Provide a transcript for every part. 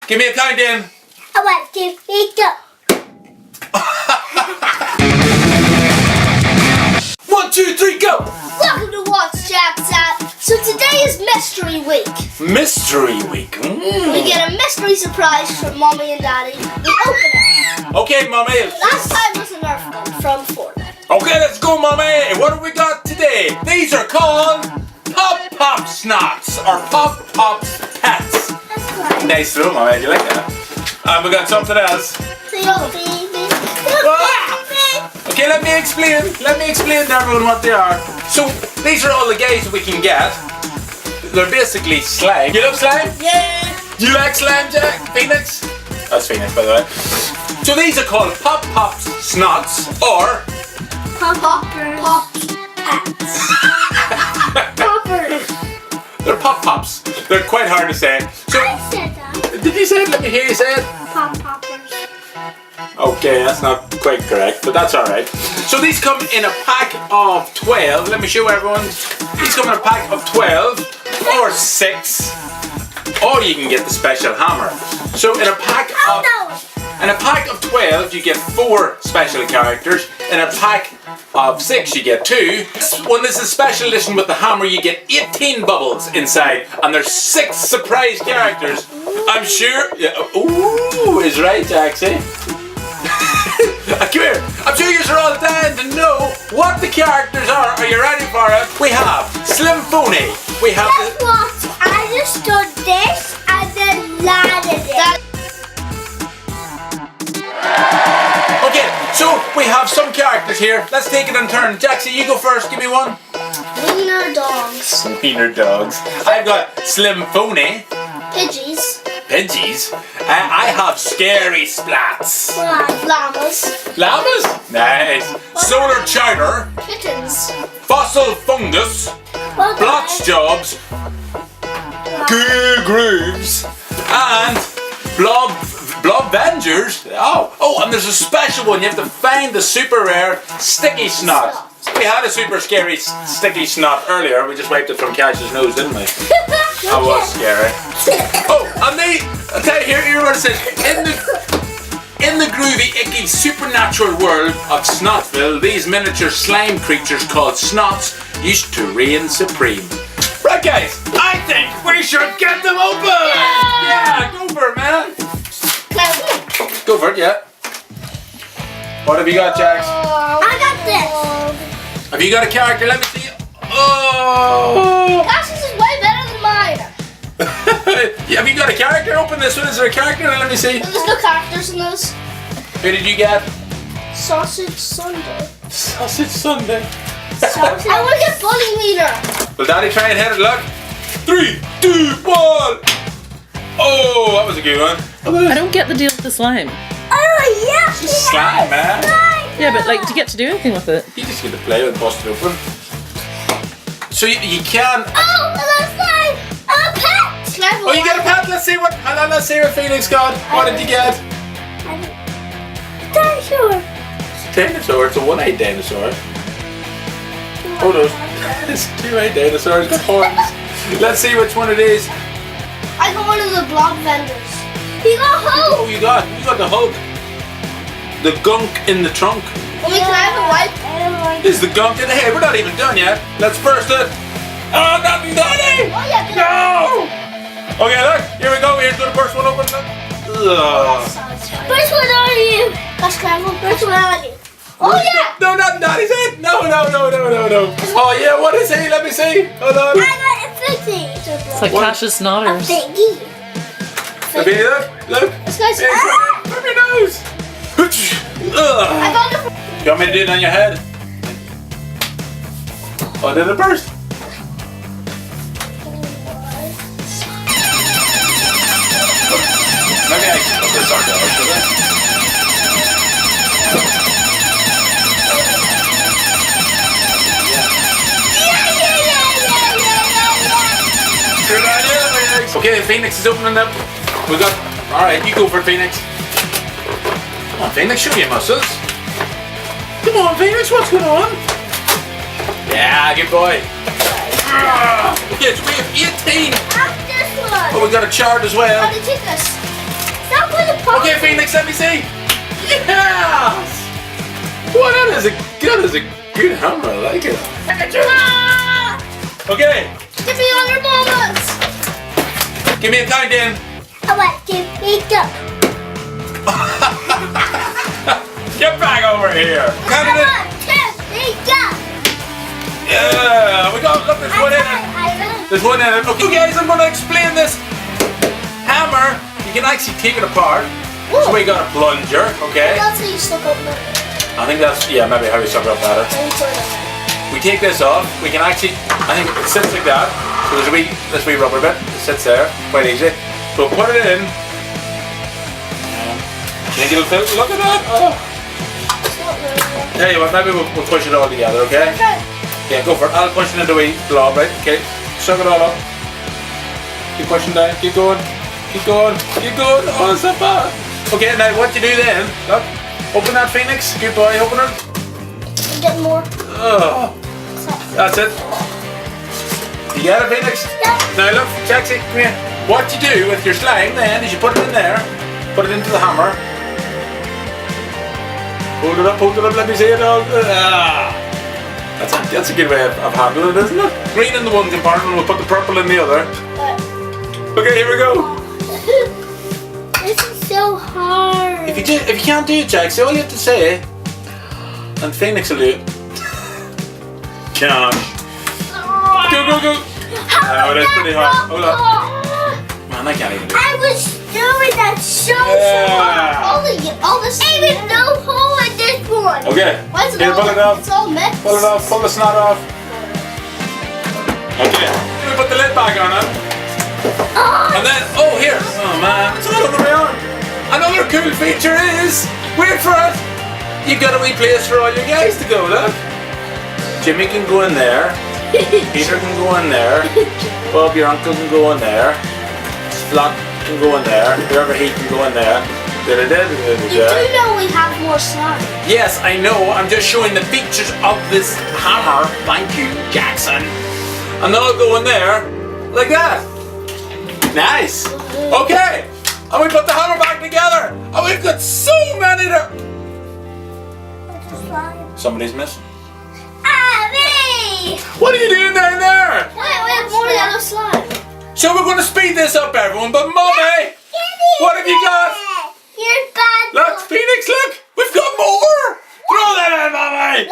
Give me a countdown. 1, 2, 3, go. 1, 2, 3, go. Welcome to What's Jack's At. So today is Mystery Week. Mystery week. We get a mystery surprise from Mommy and Daddy. We open it. Okay, Mommy. Last time was a Nerf gun from Fortnite. Okay, let's go, Mommy. What have we got today? These are called Pop Snotz or Pop pets. That's right. Nice little, Mommy. Do you like that? And we got something else. Okay, let me explain to everyone what they are. So, these are all the guys that we can get. They're basically slime. You love slime? Yeah. Do you like slime, Jack? Phoenix? That's Phoenix, by the way. So these are called Pop Snotz or Poppers. Poppers. They're Pops. They're quite hard to say. So, I said that. did you say it? Let me hear you say it. Poppers. Okay, that's not quite correct, but that's alright. So these come in a pack of 12. Let me show everyone. These come in a pack of 12 or 6. Or you can get the special hammer. So in a pack of 12 you get 4 special characters. In a pack of 6 you get 2. When this is special edition with the hammer you get 18 bubbles inside. And there's 6 surprise characters. I'm sure... Ooh, is right, Jaxie. Come here. I'm sure you are all dying to know what the characters are. Are you ready for it? We have Slim.You. We have Guess what? I just done this and then landed it. Okay, so we have some characters here. Let's take it in turn. Jaxie, you go first. Give me one. Wiener dogs. Wiener dogs. I've got Slim.You. Pidgeys. I have Scary Splats. Llamas. Llamas? Nice. Solar Chowder. Kittens. Fossil Fungus. Blotch Jobs. Goo Grooves. And Blob Vengers. Oh, and there's a special one. You have to find the super rare Sticky Snot. We had a super scary sticky snot earlier. We just wiped it from Cash's nose, didn't we? That was scary. Oh, and I'll tell you, hear what it says. In the groovy, icky, supernatural world of Snottsville, these miniature slime creatures called Snotz used to reign supreme. Right, guys, I think we should get them open! Yeah, go for it, man. Go for it, yeah. What have you got, Jax? I got this. Have you got a character? Let me see it. Oh! Cash's is way better than mine. Have you got a character? Open this one. Is there a character? Let me see. There's no characters in this. Who did you get? Sausage Sunday. Sausage Sunday. I want to get Bunny Wiener. Will Daddy try and hit it? Look. 3, 2, 1. Oh, that was a good one. I don't get the deal with the slime. Oh, yeah. Slime, man. Yeah, but like, do you get to do anything with it? You just get to play with it and bust it open. So you can... Oh, that's slime. A pet. Slime. Oh, you get a pet. Let's see what Phoenix got. What did you get? Dinosaur. Dinosaur. It's a one-eyed dinosaur. Oh, those. It's two-eyed dinosaurs with horns. Let's see which one it is. I got one of the blob vendors. You got Hulk. Oh, you got the Hulk. The gunk in the trunk. Mommy, can I have a wipe? Is the gunk in the head? We're not even done yet. Let's burst it. Oh, nothing done. Oh, yeah. No. Okay, look. Here we go. Here's gonna burst one open. Ugh. Which one are you? That's clever. Which one are you? Oh, yeah. No, not Daddy's head. No. Oh, yeah. What is he? Let me see. Hold on. I got a fifty. It's like Cash's snotters. Look. This guy's From your nose. I got the. You want me to do it on your head? Oh, did it burst? Maybe I can put this on there. Good idea, Phoenix. Okay, Phoenix is opening up. We got. All right, you go for it, Phoenix. Come on, Phoenix, show me your muscles. Come on, Phoenix, what's going on? Yeah, good boy. Yes, we have 18. This one. Oh, we got a chart as well. How did you take this? Phoenix, let me see. Yes. Well, that is a good hammer. I like it. Okay. Give me all your moments. Give me a countdown. I want to pick up. Get back over here. Count it in. 1, 2, 3, go. Yeah, we got, look, there's one in it. There's one in it. Okay, guys, I'm going to explain this hammer. You can actually take it apart. Ooh. So we got a plunger, okay? That's how you stuck up there. I think that's, yeah, maybe how you suck it up at it. We take this off. We can actually, I think it sits like that. So there's a wee rubber bit. It sits there, quite easy. So put it in. Think it'll fit? Look at that. Oh. Tell you what, maybe we'll push it all together, okay? Yeah, go for it. I'll push it into a wee blob, right? Okay, suck it all up. Keep pushing down. Keep going. Keep going. Keep going. Oh, it's not bad. Okay, now what you do then? Look, open that Phoenix. Good boy, open it. Get more. Oh, that's it. You got it, Phoenix? Yeah. Now look, Jaxie, come here. What you do with your slime then is you put it in there, put it into the hammer. Hold it up, let me see it all. That's a good way of handling it, isn't it? Green in the one compartment, we'll put the purple in the other. Okay, here we go. This is so hard. If you can't do it, Jaxie, all you have to say, and Phoenix will do it. Gosh. Go. Oh, that's pretty hard. Hold on. Man, I can't even do it. I was doing that so hard. All this. Even no hole in this one. Okay. Why is it Here, all, pull it off. It's all mixed. Pull it off. Pull the snot off. Okay. We put the lid back on it. And then, oh here. Oh man, it's all over my arm. Another cool feature is, wait for it. You've got a wee place for all your guys to go, look. Jimmy can go in there. Peter can go in there. Bob, your uncle, can go in there. Flock can go in there. Whoever he can go in there. You do know we have more slime. Yes, I know. I'm just showing the features of this hammer. Thank you, Jackson. And then I'll go in there like that. Nice. Okay. And we put the hammer back together. And we've got so many there. Somebody's missing. Me! What are you doing down there? We have more yellow slime. So we're going to speed this up, everyone. But Mommy, what have you got? You're bad. Look, Phoenix, look. We've got more. Throw that in, Mommy.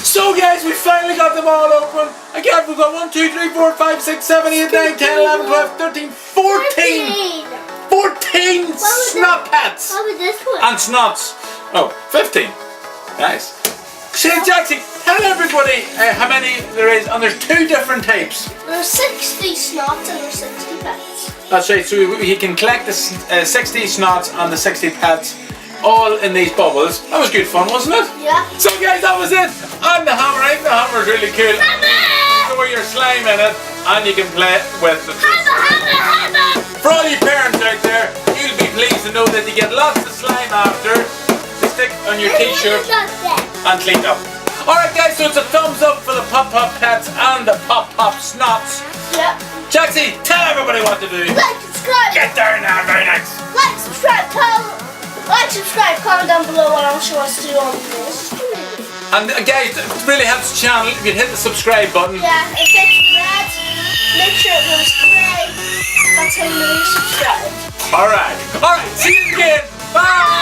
So guys, we finally got them all open. Again, we've got 1, 2, 3, 4, 5, 6, 7, 8, 9, 10, 11, 12, 13, 14. 14 snot pets. What was this one? And snots. Oh, 15. Nice. So Jackson, tell everybody how many there is, and there's 2 different types. There's 60 snots and there's 60 pets. That's right, so he can collect the 60 snots and the 60 pets all in these bubbles. That was good fun, wasn't it? Yeah. So guys, that was it. And the hammer, I think the hammer is really cool. Store your slime in it and you can play with the Hammer! For all you parents out there, you'll be pleased to know that you get lots of slime after to stick on your t-shirt and clean up. Alright guys, so it's a thumbs up for the Pop Pop Pets and the Pop Pop Snots. Yep. Jaxie, tell everybody what to do. Like, subscribe. Get down now, very nice. Like, subscribe, comment down below what else you want us to do on this. And guys, it really helps the channel if you hit the subscribe button. Yeah, if it's red, make sure it goes gray. That's how you know you subscribe. Alright, see you again. Bye.